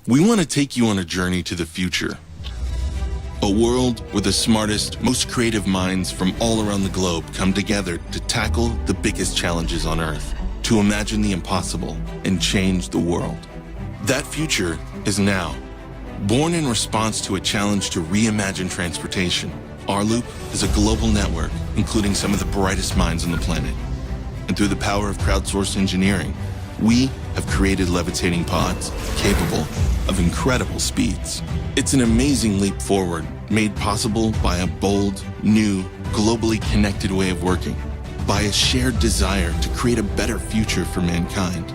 We want to take you on a journey to the future. A world where the smartest, most creative minds from all around the globe come together to tackle the biggest challenges on Earth, to imagine the impossible and change the world. That future is now. Born in response to a challenge to reimagine transportation, rLoop is a global network, including some of the brightest minds on the planet. And through the power of crowdsourced engineering, we have created levitating pods capable of incredible speeds. It's an amazing leap forward, made possible by a bold, new, globally connected way of working, by a shared desire to create a better future for mankind,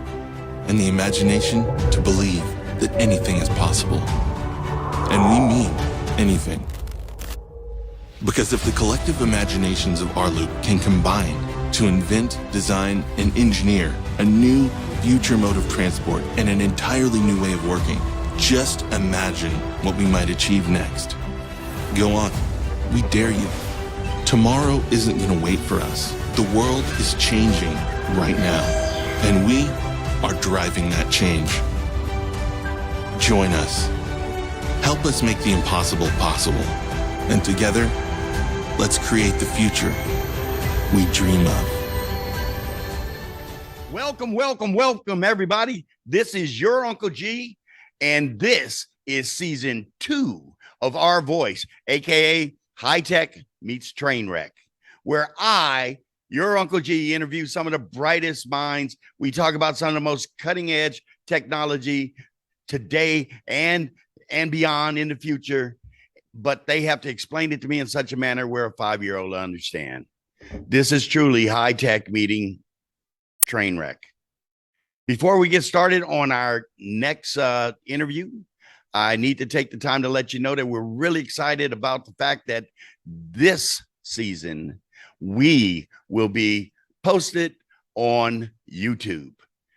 and the imagination to believe that anything is possible. And we mean anything. Because if the collective imaginations of rLoop can combine to invent, design, and engineer a new future mode of transport and an entirely new way of working, just imagine what we might achieve next. Go on, we dare you. Tomorrow isn't going to wait for us. The world is changing right now, and we are driving that change. Join us. Help us make the impossible possible. And together, let's create the future we dream of. Welcome, everybody. This is your Uncle G, and this is season 2 of rVoice, a.k.a. High Tech Meets Train Wreck, where I, your Uncle G, interview some of the brightest minds. We talk about some of the most cutting edge technology today and beyond in the future, but they have to explain it to me in such a manner where a 5-year-old will understand. This is truly high tech meeting train wreck. Before we get started on our next interview, I need to take the time to let you know that we're really excited about the fact that this season we will be posted on YouTube.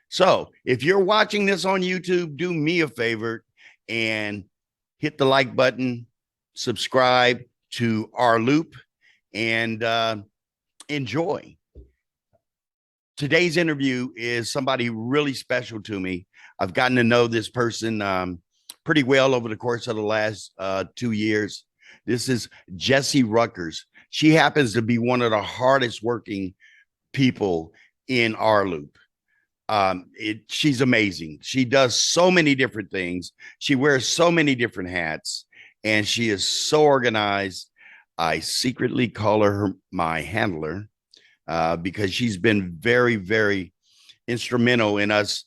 So if you're watching this on YouTube, do me a favor and hit the like button, subscribe to rLoop, and enjoy. Today's interview is somebody really special to me. I've gotten to know this person pretty well over the course of the last 2 years. This is Jessie Ruckers. She happens to be one of the hardest working people in rLoop. She's amazing. She does so many different things. She wears so many different hats, and she is so organized. I secretly call her my handler because she's been very, very instrumental in us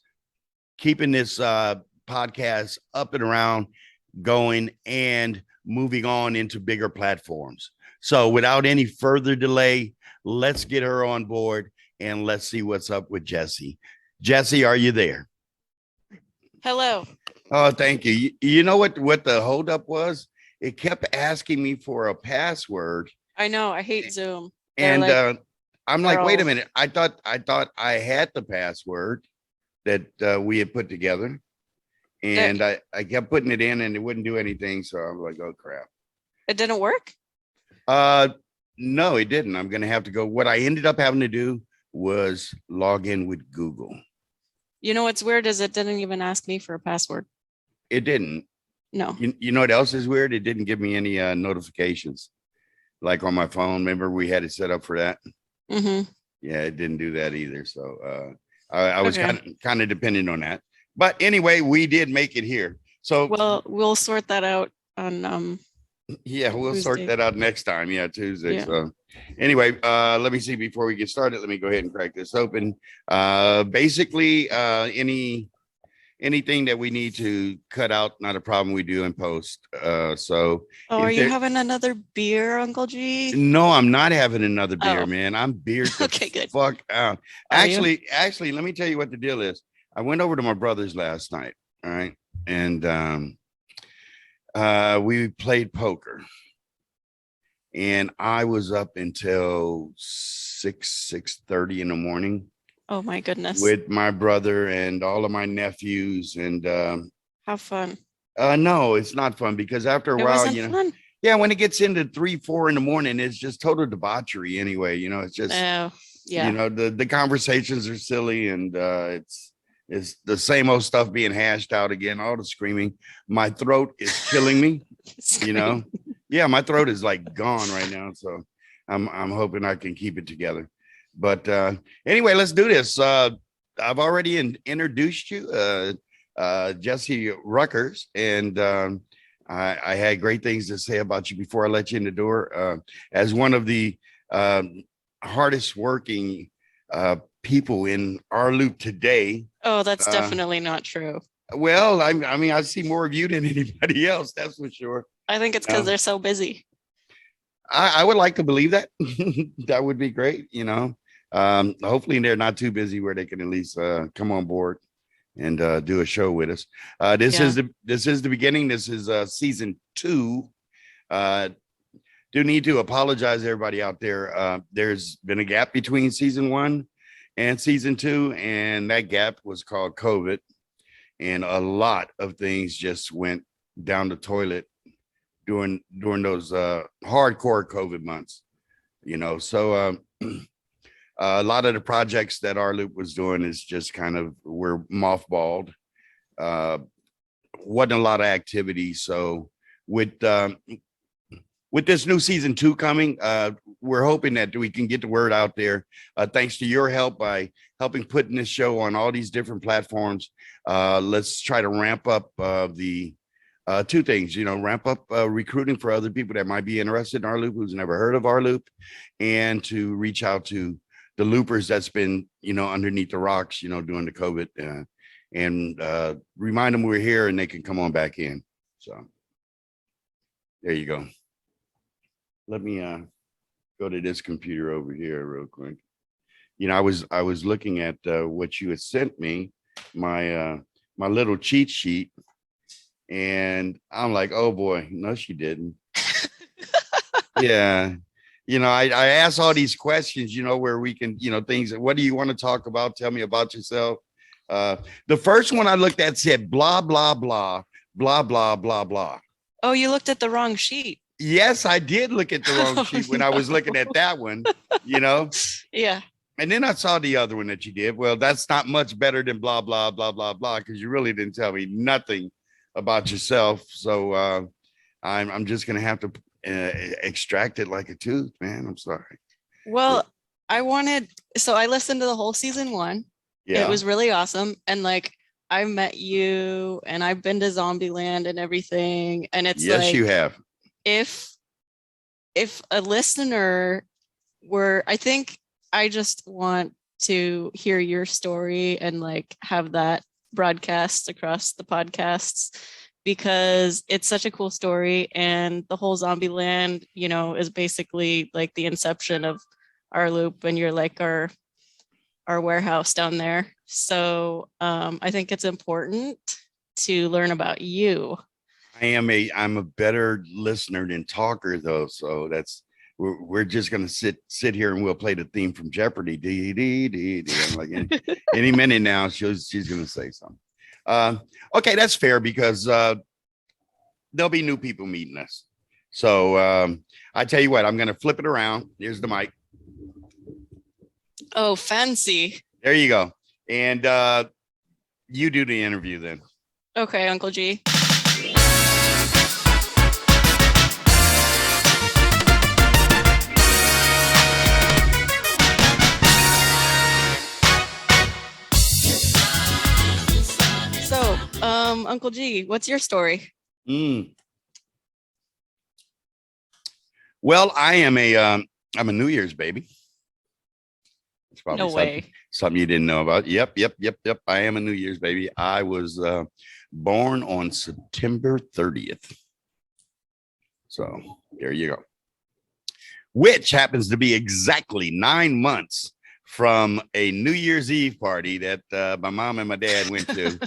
keeping this podcast up and around, going and moving on into bigger platforms. So without any further delay, let's get her on board and let's see what's up with Jessie. Jessie, are you there? Hello. Oh, thank you. You know what the holdup was? It kept asking me for a password. I know. I hate Zoom. And I'm like, wait a minute. I thought I had the password that we had put together. And I kept putting it in and it wouldn't do anything. So I'm like, oh, crap. It didn't work? No, it didn't. I'm going to have to go. What I ended up having to do was log in with Google. You know what's weird is it didn't even ask me for a password. It didn't. No. You know what else is weird? It didn't give me any notifications. Like on my phone. Remember we had it set up for that? Mm-hmm. Yeah, it didn't do that either. So I was kind of dependent on that. But anyway, we did make it here. So well, we'll sort that out on yeah, we'll Tuesday. sort that out next time. Yeah, Tuesday. Yeah. So anyway, let me see before we get started. Let me go ahead and crack this open. Basically, anything that we need to cut out, not a problem. We do in post. So are you having another beer, Uncle G? No, I'm not having another beer, man. I'm beer. Okay, good. Fuck out. Actually, let me tell you what the deal is. I went over to my brother's last night. All right. And we played poker. And I was up until 6:30 in the morning. Oh my goodness. With my brother and all of my nephews. And how fun. No, it's not fun because after a while, you know, fun? Yeah, when it gets into 3-4 in the morning, it's just total debauchery anyway. You know, it's just yeah. You know, the conversations are silly and It's the same old stuff being hashed out again, all the screaming. My throat is killing me, you know. Yeah, my throat is like gone right now. So I'm hoping I can keep it together. But anyway, let's do this. I've already introduced you, Jesse Ruckers, and I had great things to say about you before I let you in the door. As one of the hardest working people in rLoop today. Oh, that's definitely not true. Well, I mean, I see more of you than anybody else. That's for sure. I think it's because they're so busy. I would like to believe that. That would be great. You know, hopefully they're not too busy where they can at least come on board and do a show with us. This is the beginning. This is season 2. Do need to apologize to everybody out there. There's been a gap between season 1 and season 2, and that gap was called COVID, and a lot of things just went down the toilet during those hardcore COVID months, you know. So a lot of the projects that rLoop was doing is just kind of were mothballed. Wasn't a lot of activity. So with this new season 2 coming, we're hoping that we can get the word out there. Thanks to your help by helping putting this show on all these different platforms. Let's try to ramp up the 2 things, you know, ramp up recruiting for other people that might be interested in rLoop, who's never heard of rLoop, and to reach out to the loopers that's been, you know, underneath the rocks, you know, during the COVID, and remind them we're here and they can come on back in. So there you go. Let me go to this computer over here real quick. You know, I was looking at what you had sent me, my my little cheat sheet, and I'm like, oh boy, no, she didn't. Yeah. You know, I asked all these questions, you know, where we can, you know, things. What do you want to talk about? Tell me about yourself. The first one I looked at said blah, blah, blah, blah, blah, blah, blah. Oh, you looked at the wrong sheet. Yes, I did look at the wrong sheet when I was looking at that one, you know? Yeah. And then I saw the other one that you did. Well, that's not much better than blah, blah, blah, blah, blah, because you really didn't tell me nothing about yourself. So I'm just going to have to extract it like a tooth, man. I'm sorry. Well, I listened to the whole season 1. Yeah. It was really awesome. And like, I met you and I've been to Zombieland and everything. And it's yes, like, you have. If a listener were, I think I just want to hear your story and like have that broadcast across the podcasts, because it's such a cool story. And the whole Zombieland, you know, is basically like the inception of rLoop, and you're like our warehouse down there. So I think it's important to learn about you. I'm a better listener than talker though. So we're just going to sit here and we'll play the theme from Jeopardy. I'm like, any minute now, she's going to say something. Okay. That's fair, because there'll be new people meeting us. So I tell you what, I'm going to flip it around. Here's the mic. Oh, fancy. There you go. And you do the interview then. Okay, Uncle G. So, Uncle G, what's your story? Well, I'm a New Year's baby. It's probably No way. something you didn't know about. Yep. I am a New Year's baby. I was born on September 30th. So there you go. Which happens to be exactly 9 months from a New Year's Eve party that my mom and my dad went to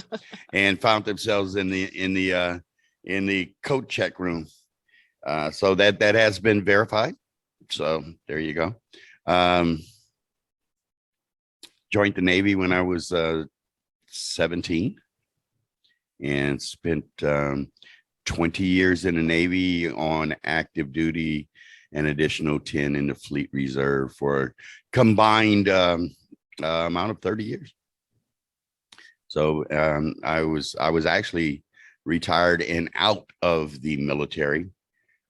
and found themselves in the coat check room. So that has been verified. So there you go. Joined the Navy when I was 17 and spent 20 years in the Navy on active duty, an additional 10 in the Fleet Reserve, for a combined amount of 30 years. So I was actually retired and out of the military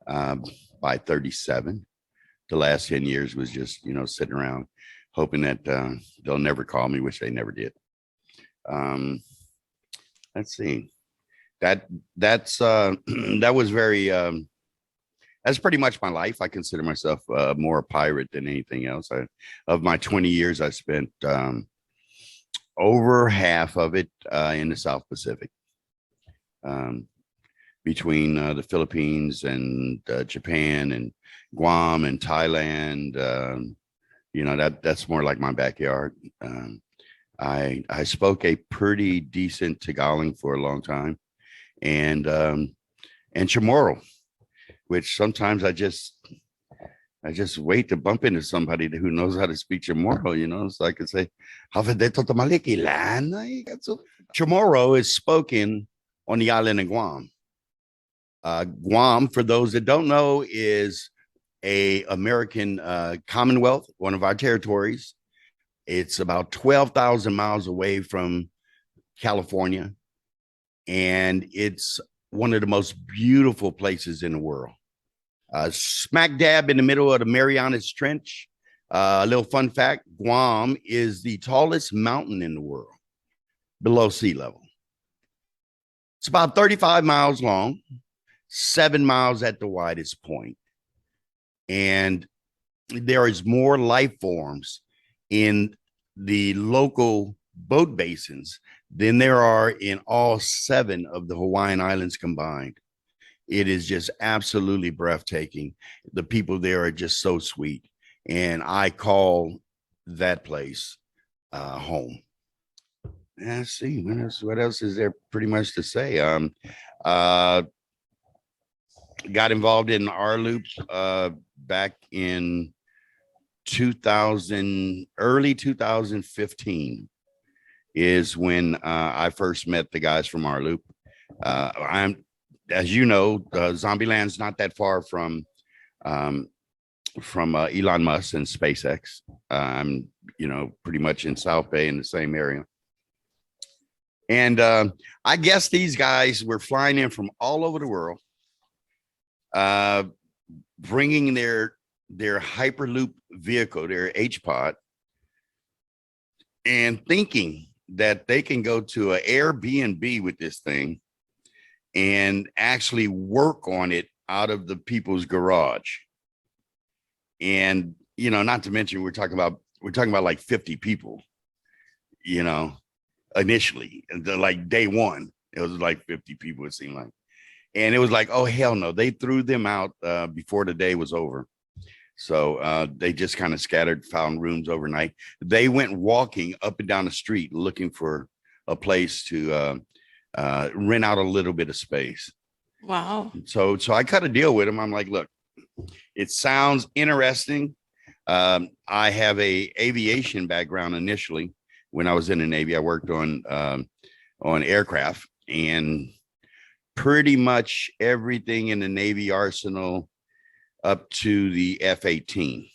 by 37. The last 10 years was just, sitting around hoping that they'll never call me, which they never did. Let's see. That's that was very that's pretty much my life. I consider myself more a pirate than anything else. Of my 20 years, I spent over half of it in the South Pacific, between the Philippines and Japan and Guam and Thailand. That's more like my backyard. I spoke a pretty decent Tagalog for a long time, and Chamorro, which sometimes I just wait to bump into somebody who knows how to speak Chamorro, so I could say, Chamorro is spoken on the island of Guam. Guam, for those that don't know, is a American Commonwealth, one of our territories. It's about 12,000 miles away from California, and it's one of the most beautiful places in the world. Smack dab in the middle of the Marianas Trench. A little fun fact, Guam is the tallest mountain in the world below sea level. It's about 35 miles long, 7 miles at the widest point. And there is more life forms in the local boat basins than there are in all 7 of the Hawaiian Islands combined. It is just absolutely breathtaking. The people there are just so sweet. And I call that place home. Let's see, what else is there pretty much to say? Got involved in rLoop back in early 2015 is when I first met the guys from rLoop. As you know, Zombieland's not that far from Elon Musk and SpaceX. I'm, pretty much in South Bay in the same area. And I guess these guys were flying in from all over the world, bringing their Hyperloop vehicle, their H-Pod, and thinking that they can go to an Airbnb with this thing and actually work on it out of the people's garage. And, not to mention, we're talking about like 50 people, initially, like day one, it was like 50 people, it seemed like. And it was like, oh, hell no. They threw them out before the day was over. So they just kind of scattered, found rooms overnight. They went walking up and down the street looking for a place to rent out a little bit of space. Wow. So I cut a deal with him. I'm like, look, it sounds interesting. I have a aviation background initially. When I was in the Navy, I worked on aircraft, and pretty much everything in the Navy arsenal up to the F-18.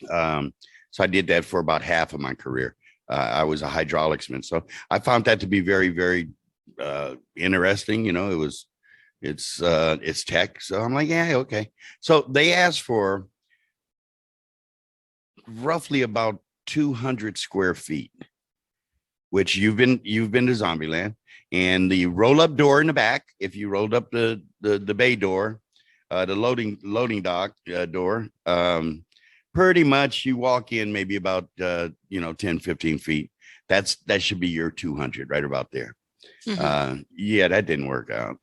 So I did that for about half of my career. I was a hydraulicsman. So I found that to be very, very interesting. It's tech. So I'm like, yeah, okay. So they asked for roughly about 200 square feet, which you've been to Zombieland, and the roll-up door in the back. If you rolled up the bay door, the loading dock door, pretty much you walk in maybe about 10, 15 feet. That should be your 200 right about there. Mm-hmm. Yeah, that didn't work out.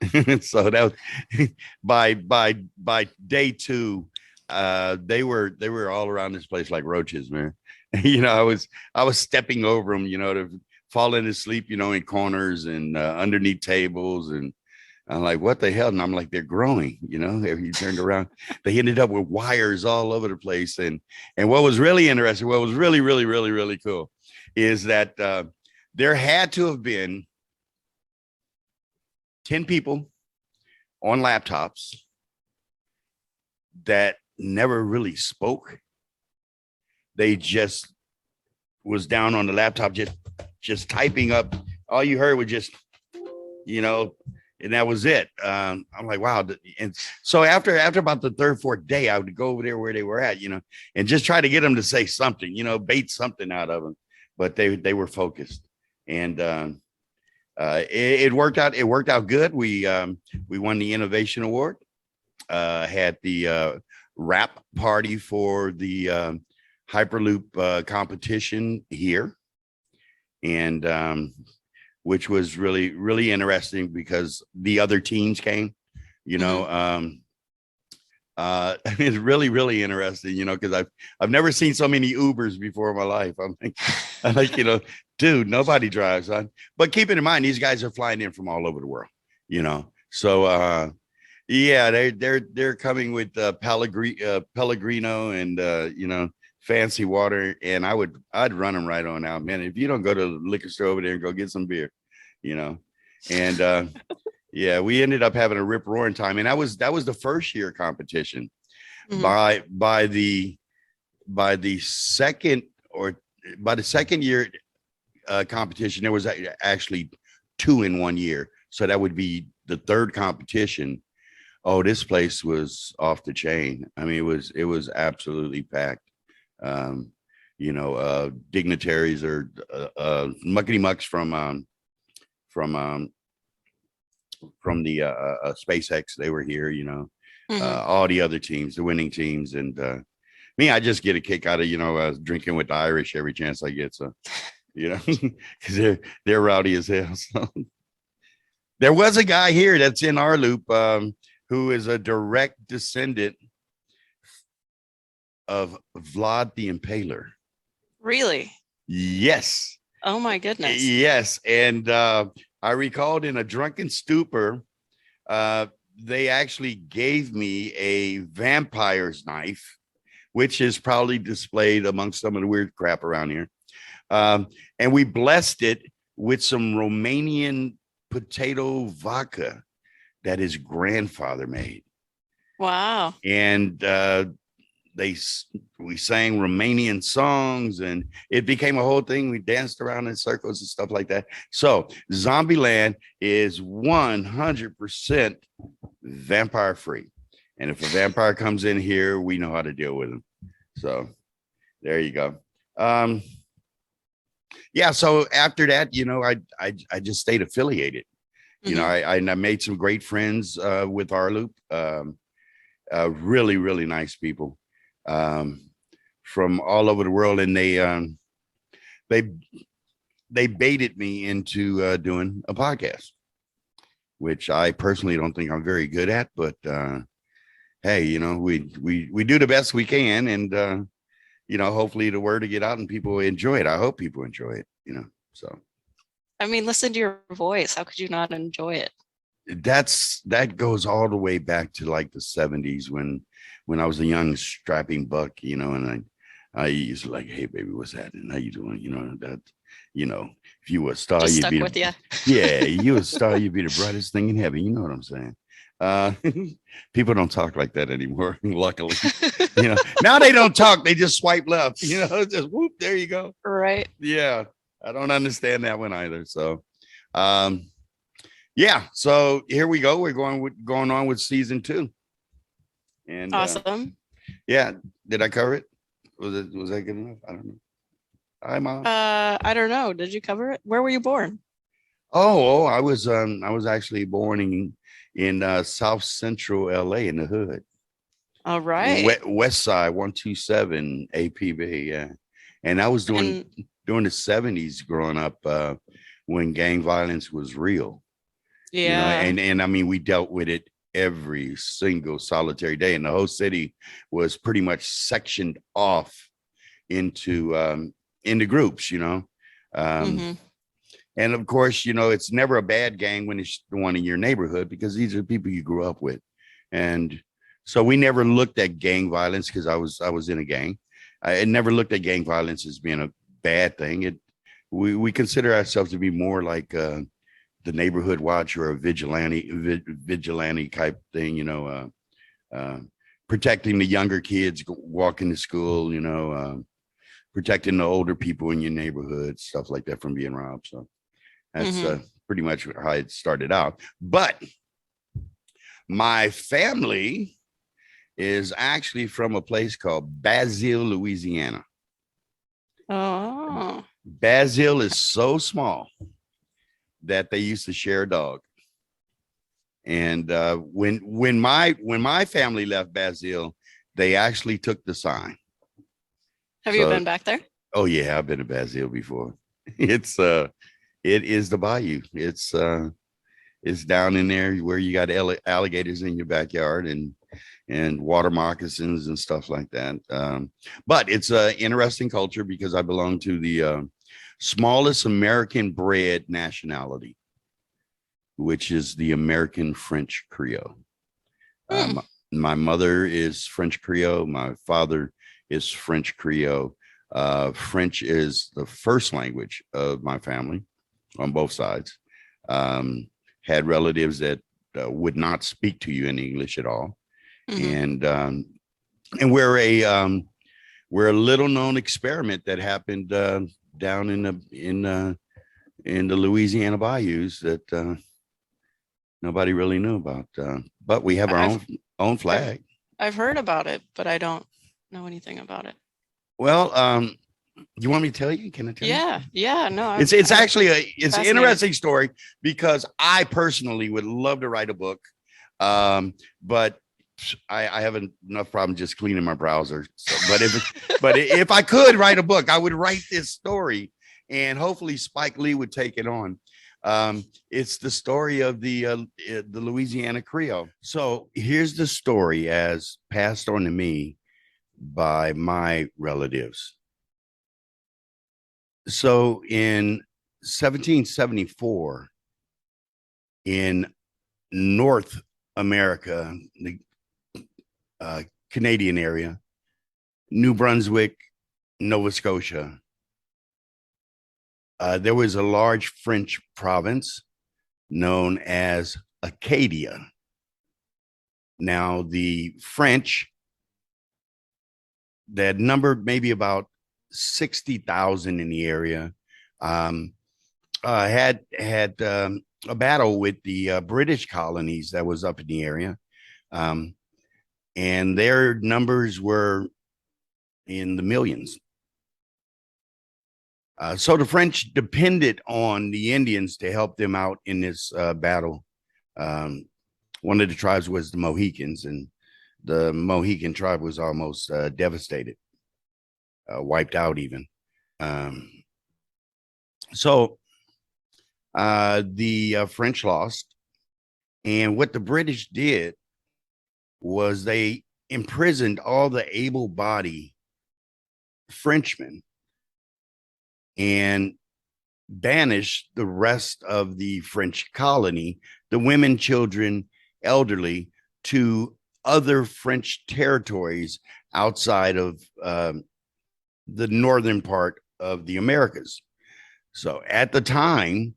So that was, by day 2, they were all around this place like roaches, man. I was stepping over them, to falling asleep, in corners and underneath tables, and I'm like, what the hell? And I'm like, they're growing, if you turned around, they ended up with wires all over the place. And what was really interesting, what was really, really, really, really cool is that there had to have been 10 people on laptops that never really spoke. They just was down on the laptop, just typing up all you heard was just, you know, and that was it. I'm like, wow. And so after about the third, fourth day, I would go over there where they were at, you know, and just try to get them to say something, you know, bait something out of them. But they were focused, and it worked out. It worked out good. We won the innovation award. Had the rap party for the Hyperloop competition here, and which was really, really interesting because the other teams came, you know. It's really, really interesting, you know, because I've never seen so many Ubers before in my life. I'm like, you know, dude, nobody drives on. But keeping in mind, these guys are flying in from all over the world, you know. So yeah, they're coming with Pellegrino and you know, fancy water, and I'd run them right on out, man. If you don't go to the liquor store over there and go get some beer, you know. And yeah, we ended up having a rip roaring time, and that was the first year competition. By the second year competition, there was actually 2 in 1 year, so that would be the third competition. Oh, this place was off the chain. I mean, it was absolutely packed. You know, dignitaries or muckety mucks from the SpaceX, they were here, you know. All the other teams, the winning teams, and me, I just get a kick out of, you know, drinking with the Irish every chance I get. So, you know, because they're rowdy as hell. So there was a guy here that's in rLoop who is a direct descendant of Vlad the Impaler. Really? Yes. Oh my goodness. Yes. And I recalled in a drunken stupor, they actually gave me a vampire's knife, which is probably displayed amongst some of the weird crap around here. And we blessed it with some Romanian potato vodka that his grandfather made. Wow. And we sang Romanian songs, and it became a whole thing. We danced around in circles and stuff like that. So Zombieland is 100% vampire free. And if a vampire comes in here, we know how to deal with him. So there you go. Yeah. So after that, you know, I just stayed affiliated. You know, I made some great friends with rLoop. Really, really nice people from all over the world, and they baited me into doing a podcast, which I personally don't think I'm very good at, but hey, you know, we do the best we can, and you know, hopefully the word to get out and people enjoy it. I hope people enjoy it, you know. So I mean, listen to your voice. How could you not enjoy it? That goes all the way back to like the 70s when I was a young strapping buck, you know, and I used to like, hey baby, what's happening? How you doing? You know, that, you know, if you were a star, Just you'd stuck be with you. yeah, you a star, you'd be the brightest thing in heaven. You know what I'm saying? People don't talk like that anymore, luckily. You know, now they don't talk, they just swipe left, you know, just whoop, there you go. Right. Yeah, I don't understand that one either. So yeah, so here we go. We're going on with season 2. And awesome. Yeah, did I cover it? Was that good enough? I don't know. Hi, Mom. I don't know. Did you cover it? Where were you born? Oh, I was actually born in South Central LA in the hood. All right. West Side 127 APB, yeah. And I was during the 70s growing up when gang violence was real. Yeah. You know, and I mean, we dealt with it every single solitary day, and the whole city was pretty much sectioned off into groups, you know. And of course, you know, it's never a bad gang when it's the one in your neighborhood, because these are people you grew up with. And so we never looked at gang violence, because I was in a gang. I never looked at gang violence as being a bad thing. We consider ourselves to be more like the neighborhood watch or a vigilante type thing, you know, protecting the younger kids walking to school, you know, protecting the older people in your neighborhood, stuff like that from being robbed. So That's pretty much how it started out. But my family is actually from a place called Basile, Louisiana. Oh. Basile is so small that they used to share a dog. And when my family left Basile, they actually took the sign. Have you been back there? Oh yeah, I've been to Basile before. It is the bayou. It's down in there where you got alligators in your backyard and water moccasins and stuff like that. But it's an interesting culture because I belong to the smallest American bred nationality, which is the American French Creole. My mother is French Creole. My father is French Creole. French is the first language of my family on both sides. Had relatives that would not speak to you in English at all. And we're a little known experiment that happened down in the Louisiana bayous that nobody really knew about. But we have our own flag. I've heard about it, but I don't know anything about it. Well, you want me to tell you? Can I tell you? Yeah, no. It's actually it's an interesting story because I personally would love to write a book, but I have enough problem just cleaning my browser. So, but if I could write a book, I would write this story, and hopefully Spike Lee would take it on. It's the story of the Louisiana Creole. So here's the story as passed on to me by my relatives. So in 1774, in North America, the Canadian area, New Brunswick, Nova Scotia, there was a large French province known as Acadia. Now, the French that numbered maybe about 60,000 in the area had a battle with the British colonies that was up in the area. And their numbers were in the millions. So the French depended on the Indians to help them out in this battle. One of the tribes was the Mohicans, and the Mohican tribe was almost devastated, wiped out even. So the French lost. And what the British did was they imprisoned all the able-bodied Frenchmen and banished the rest of the French colony, the women, children, elderly, to other French territories outside of the northern part of the Americas. So at the time,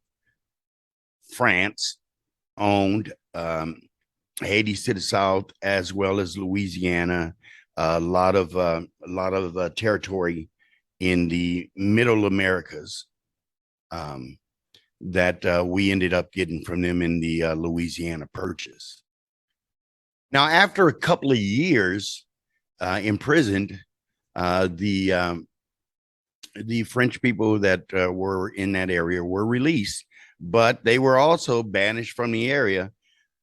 France owned Haiti to the south, as well as Louisiana, a lot of territory in the middle Americas that we ended up getting from them in the Louisiana Purchase. Now, after a couple of years imprisoned, the French people that were in that area were released, but they were also banished from the area.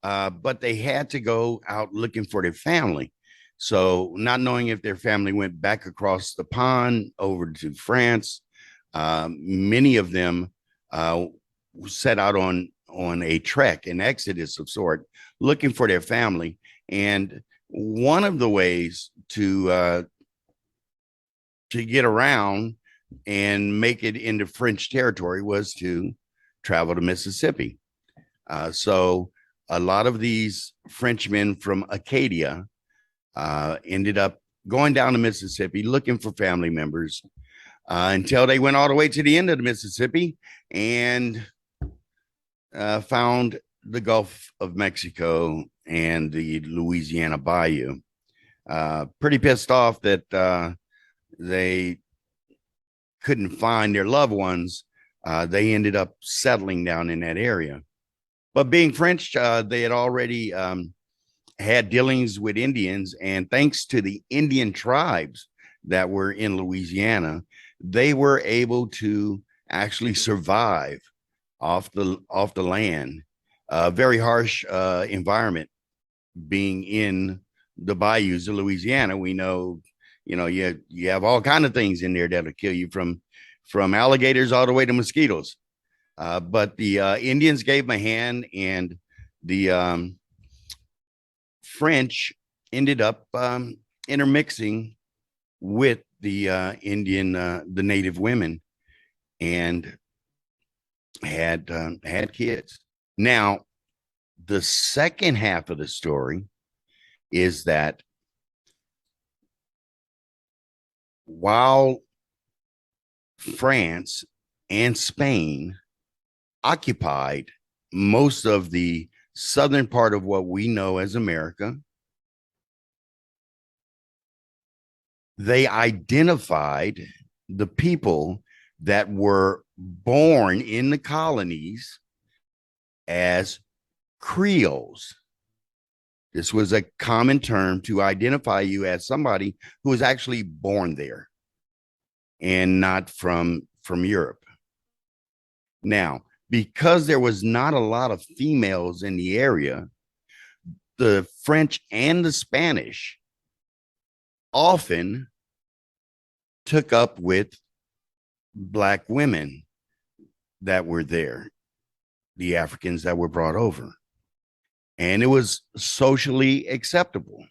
But they had to go out looking for their family. So not knowing if their family went back across the pond over to France, many of them set out on a trek, an exodus of sort, looking for their family. And one of the ways to get around and make it into French territory was to travel to Mississippi. So a lot of these Frenchmen from Acadia ended up going down to Mississippi looking for family members until they went all the way to the end of the Mississippi and found the Gulf of Mexico and the Louisiana Bayou. Pretty pissed off that they couldn't find their loved ones. they ended up settling down in that area. But being French, they had already had dealings with Indians, and thanks to the Indian tribes that were in Louisiana, they were able to actually survive off the land. Very harsh environment being in the bayous of Louisiana. We know, you have all kind of things in there that'll kill you, from alligators all the way to mosquitoes. But the Indians gave them a hand, and the French ended up intermixing with the the native women, and had kids. Now, the second half of the story is that while France and Spain occupied most of the southern part of what we know as America, they identified the people that were born in the colonies as Creoles. This was a common term to identify you as somebody who was actually born there and not from Europe. Now, because there was not a lot of females in the area, the French and the Spanish often took up with Black women that were there, the Africans that were brought over. And it was socially acceptable.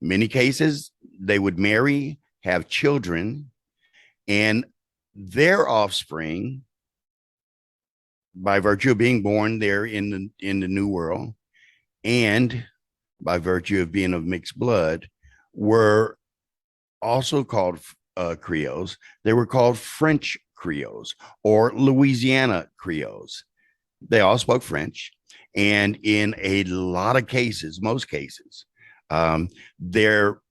In many cases, they would marry, have children, and their offspring, by virtue of being born there in the New World, and by virtue of being of mixed blood, were also called Creoles. They were called French Creoles or Louisiana Creoles. They all spoke French, and in a lot of cases, most cases, their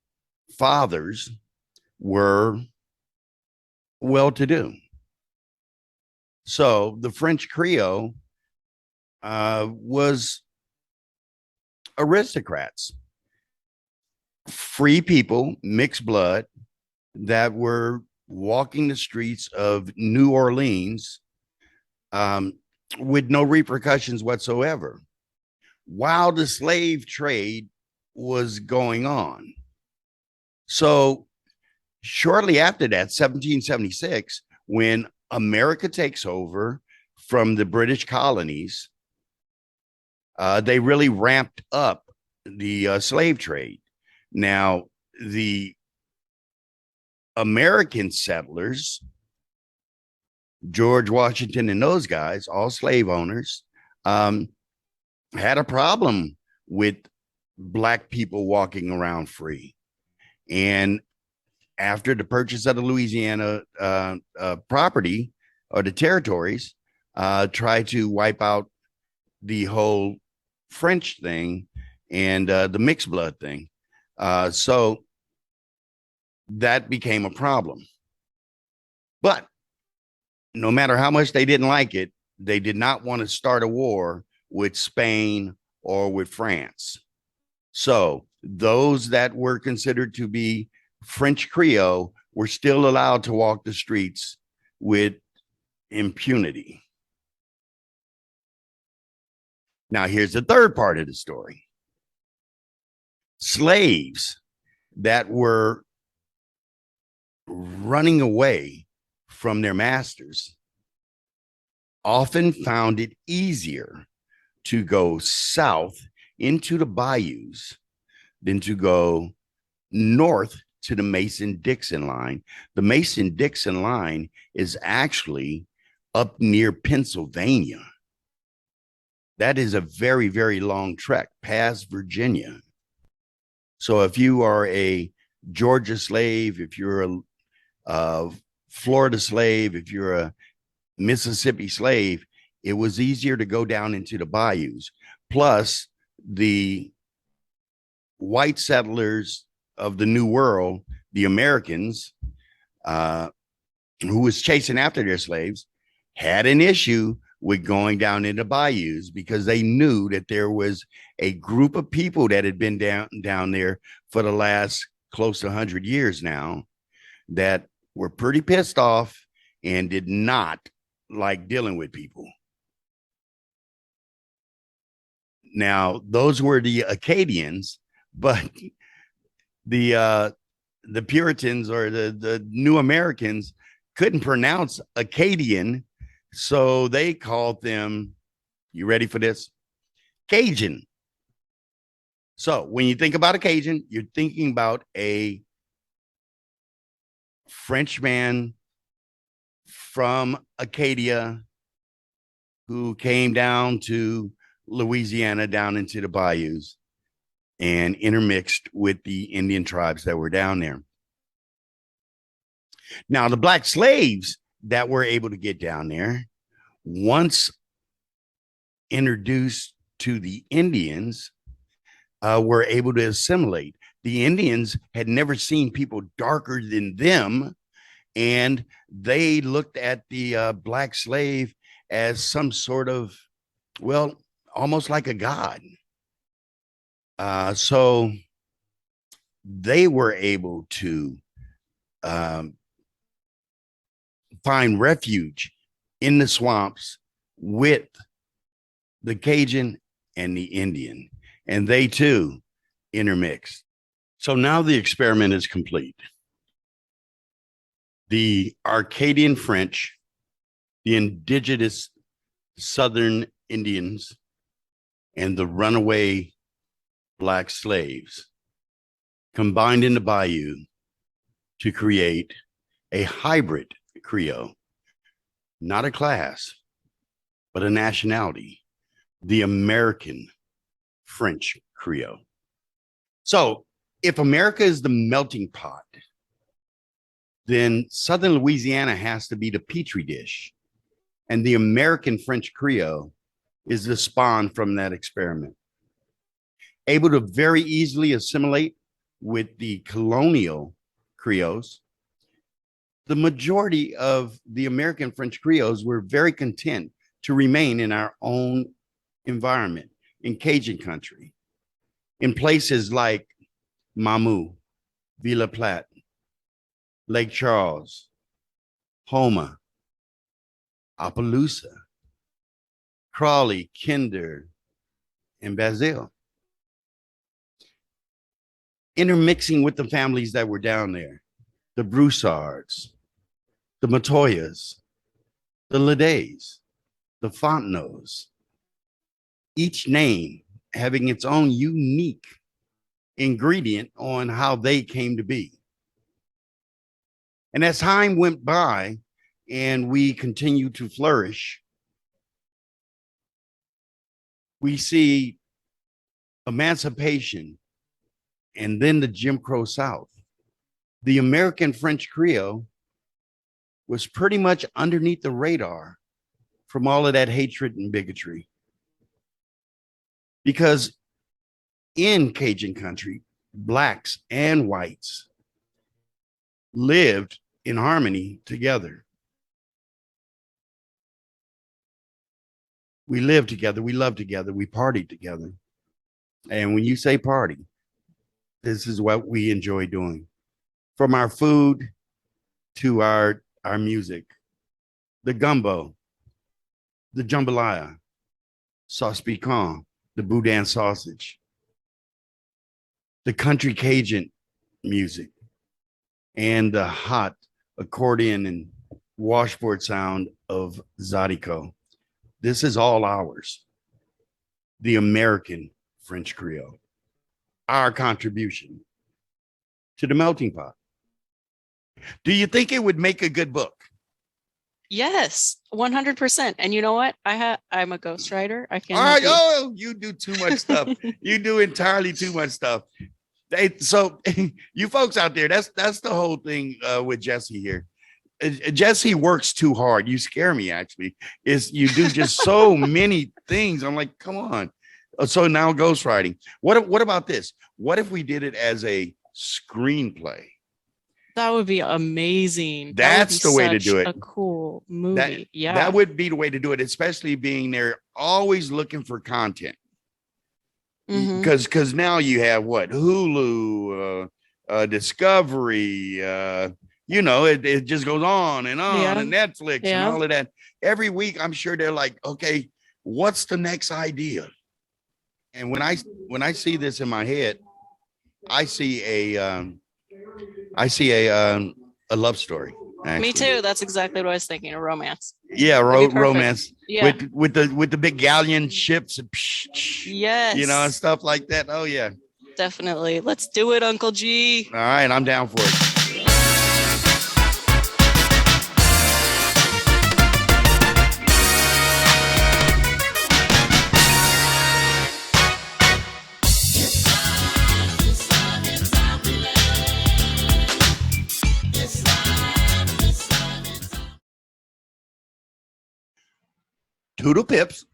fathers were well-to-do. So the French Creole was aristocrats, free people, mixed blood, that were walking the streets of New Orleans with no repercussions whatsoever, while the slave trade was going on. So shortly after that, 1776, when America takes over from the British colonies, they really ramped up the slave trade. Now, the American settlers, George Washington and those guys, all slave owners, had a problem with Black people walking around free. And after the purchase of the Louisiana property or the territories, tried to wipe out the whole French thing and the mixed blood thing. So that became a problem. But no matter how much they didn't like it, they did not want to start a war with Spain or with France. So those that were considered to be French Creole were still allowed to walk the streets with impunity. Now, here's the third part of the story. Slaves that were running away from their masters often found it easier to go south into the bayous than to go north to the Mason-Dixon line. The Mason-Dixon line is actually up near Pennsylvania. That is a very, very long trek past Virginia. So if you are a Georgia slave, if you're a Florida slave, if you're a Mississippi slave, it was easier to go down into the bayous. Plus, the white settlers of the New World, the Americans, who was chasing after their slaves, had an issue with going down into bayous because they knew that there was a group of people that had been down there for the last close to 100 years now that were pretty pissed off and did not like dealing with people. Now, those were the Acadians, but the Puritans or the New Americans couldn't pronounce Acadian, so they called them, you ready for this? Cajun. So when you think about a Cajun, you're thinking about a Frenchman from Acadia who came down to Louisiana, down into the bayous, and intermixed with the Indian tribes that were down there. Now, the black slaves that were able to get down there, once introduced to the Indians, were able to assimilate. The Indians had never seen people darker than them, and they looked at the black slave as some sort of, well, almost like a god. So they were able to find refuge in the swamps with the Cajun and the Indian, and they too intermixed. So now the experiment is complete. The Acadian French, the indigenous Southern Indians, and the runaway black slaves combined in the bayou to create a hybrid Creole, not a class, but a nationality, the American French Creole. So if America is the melting pot, then Southern Louisiana has to be the petri dish, and the American French Creole is the spawn from that experiment. Able to very easily assimilate with the colonial Creoles, the majority of the American French Creoles were very content to remain in our own environment, in Cajun country, in places like Mamou, Ville Platte, Lake Charles, Houma, Opelousas, Crawley, Kinder, and Basile. Intermixing with the families that were down there, the Broussards, the Matoyas, the Ledays, the Fontenot, each name having its own unique ingredient on how they came to be. And as time went by and we continue to flourish, we see emancipation and then the Jim Crow South. The American French Creole was pretty much underneath the radar from all of that hatred and bigotry. Because in Cajun country, blacks and whites lived in harmony together. We lived together, we loved together, we partied together. And when you say party, this is what we enjoy doing. From our food to our music, the gumbo, the jambalaya, sauce piquant, the boudin sausage, the country Cajun music, and the hot accordion and washboard sound of Zydeco. This is all ours. The American French Creole, our contribution to the melting pot. Do you think it would make a good book? Yes, 100%. And you know what? I'm a ghostwriter. I can. All right. Oh, you do too much stuff. You do entirely too much stuff. So you folks out there, that's the whole thing with Jesse here. Jesse works too hard. You scare me, actually. Is you do just so many things. I'm like, come on. So now ghostwriting. What about this? What if we did it as a screenplay? That would be amazing. That's the way to do it. A cool movie. Yeah. That would be the way to do it, especially being they're always looking for content. Mhm. Because now you have what, Hulu, Discovery, it just goes on and on, Yeah. and Netflix and Yeah. all of that. Every week, I'm sure they're like, okay, what's the next idea? And when I see this in my head, I see a love story. Actually. Me too. That's exactly what I was thinking. A romance. Yeah, That'd be perfect. romance. Yeah. With the big galleon ships and Yes. and stuff like that. Oh yeah. Definitely. Let's do it, Uncle G. All right, I'm down for it. Toodle pips.